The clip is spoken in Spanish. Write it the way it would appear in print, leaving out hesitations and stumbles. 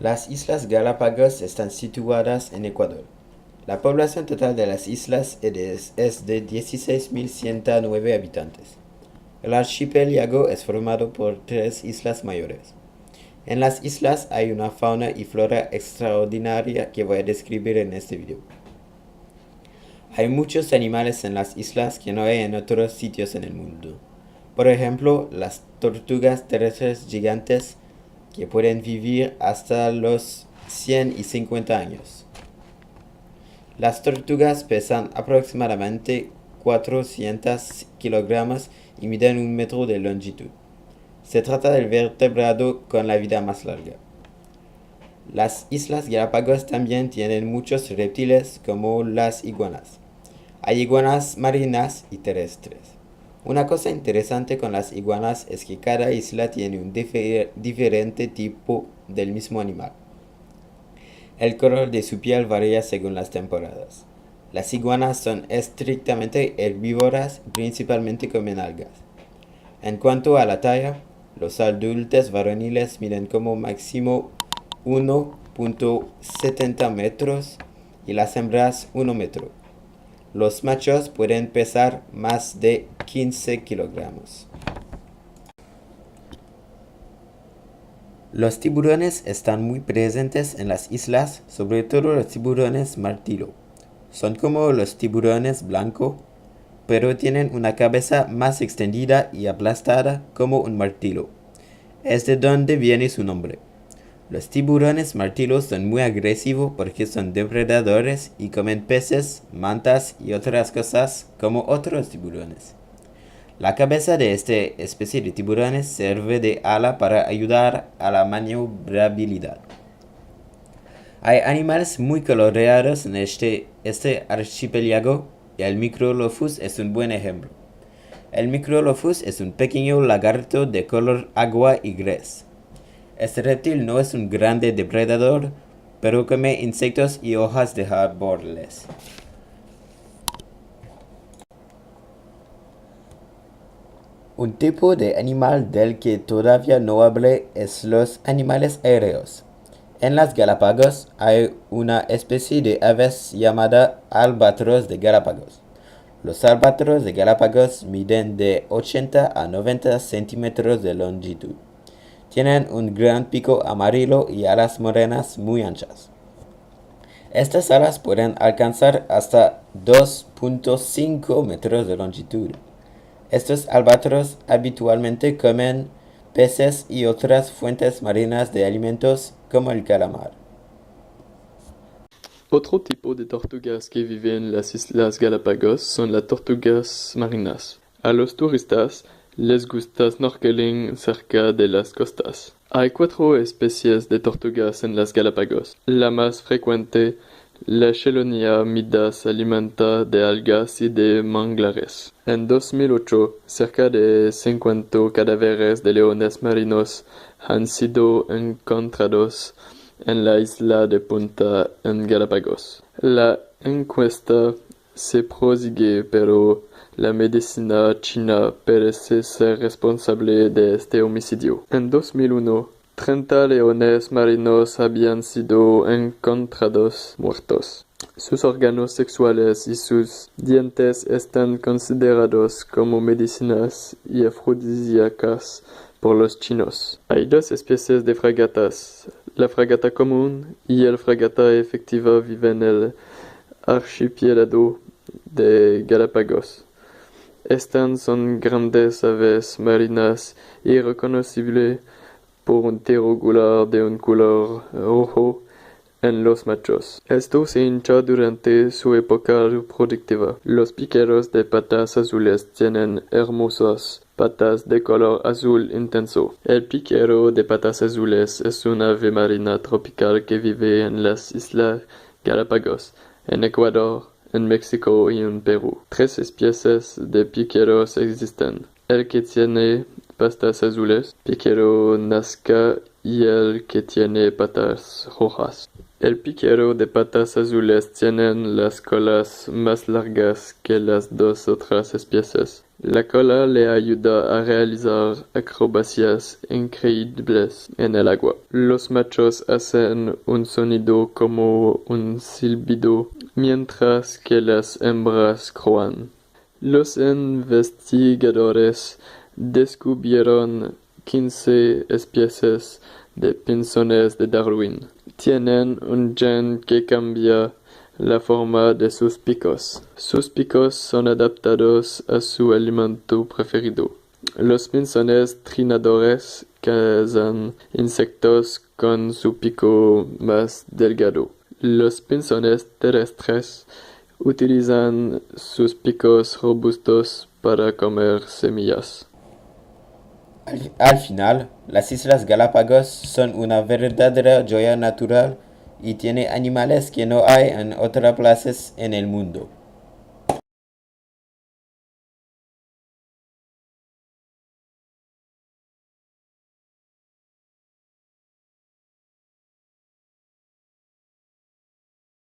Las Islas Galápagos están situadas en Ecuador. La población total de las islas es de 16.109 habitantes. El archipiélago es formado por 3 islas mayores. En las islas hay una fauna y flora extraordinaria que voy a describir en este video. Hay muchos animales en las islas que no hay en otros sitios en el mundo. Por ejemplo, las tortugas terrestres gigantes que pueden vivir hasta los 150 años. Las tortugas pesan aproximadamente 400 kilogramos y miden 1 metro de longitud. Se trata del vertebrado con la vida más larga. Las Islas Galápagos también tienen muchos reptiles como las iguanas. Hay iguanas marinas y terrestres. Una cosa interesante con las iguanas es que cada isla tiene un diferente tipo del mismo animal. El color de su piel varía según las temporadas. Las iguanas son estrictamente herbívoras, principalmente comen algas. En cuanto a la talla, los adultos varoniles miden como máximo 1.70 metros y las hembras 1 metro. Los machos pueden pesar más de 15 kilogramos. Los tiburones están muy presentes en las islas, sobre todo los tiburones martillo. Son como los tiburones blanco, pero tienen una cabeza más extendida y aplastada como un martillo. Es de donde viene su nombre. Los tiburones martillos son muy agresivos porque son depredadores y comen peces, mantas y otras cosas como otros tiburones. La cabeza de esta especie de tiburones sirve de ala para ayudar a la maniobrabilidad. Hay animales muy coloreados en este archipiélago y el Microlophus es un buen ejemplo. El Microlophus es un pequeño lagarto de color agua y gris. Este reptil no es un grande depredador, pero come insectos y hojas de árboles. Un tipo de animal del que todavía no hablé es los animales aéreos. En las Galápagos hay una especie de aves llamada albatros de Galápagos. Los albatros de Galápagos miden de 80 a 90 centímetros de longitud. Tienen un gran pico amarillo y alas morenas muy anchas. Estas alas pueden alcanzar hasta 2.5 metros de longitud. Estos albatros habitualmente comen peces y otras fuentes marinas de alimentos como el calamar. Otro tipo de tortugas que viven en las Islas Galápagos son las tortugas marinas. A los turistas les gusta snorkeling cerca de las costas. Hay 4 especies de tortugas en las Galápagos. La más frecuente, la Chelonia mida, se alimenta de algas y de manglares. En 2008, cerca de 50 cadáveres de leones marinos han sido encontrados en la isla de Punta en Galápagos. La encuesta se prosigue, pero la medicina china parece ser responsable de este homicidio. En 2001, 30 leones marinos habían sido encontrados muertos. Sus órganos sexuales y sus dientes están considerados como medicinas y afrodisíacas por los chinos. Hay 2 especies de fragatas. La fragata común y el fragata efectiva viven en el archipiélago de Galápagos. Estas son grandes aves marinas y reconocibles por un triangular de un color rojo en los machos. Esto se hincha durante su época reproductiva. Los piqueros de patas azules tienen hermosas patas de color azul intenso. El piquero de patas azules es una ave marina tropical que vive en las Islas Galápagos, en Ecuador, en México y en Perú. 3 especies de piqueros existen: el que tiene patas azules, piquero nazca, y el que tiene patas rojas. El piquero de patas azules tiene las colas más largas que las 2 otras especies. La cola le ayuda a realizar acrobacias increíbles en el agua. Los machos hacen un sonido como un silbido, mientras que las hembras croan. Los investigadores descubrieron 15 especies de pinzones de Darwin. Tienen un gen que cambia la forma de sus picos. Sus picos son adaptados a su alimento preferido. Los pinzones trinadores cazan insectos con su pico más delgado. Los pinzones terrestres utilizan sus picos robustos para comer semillas. Al final, las Islas Galápagos son una verdadera joya natural y tiene animales que no hay en otras plazas en el mundo.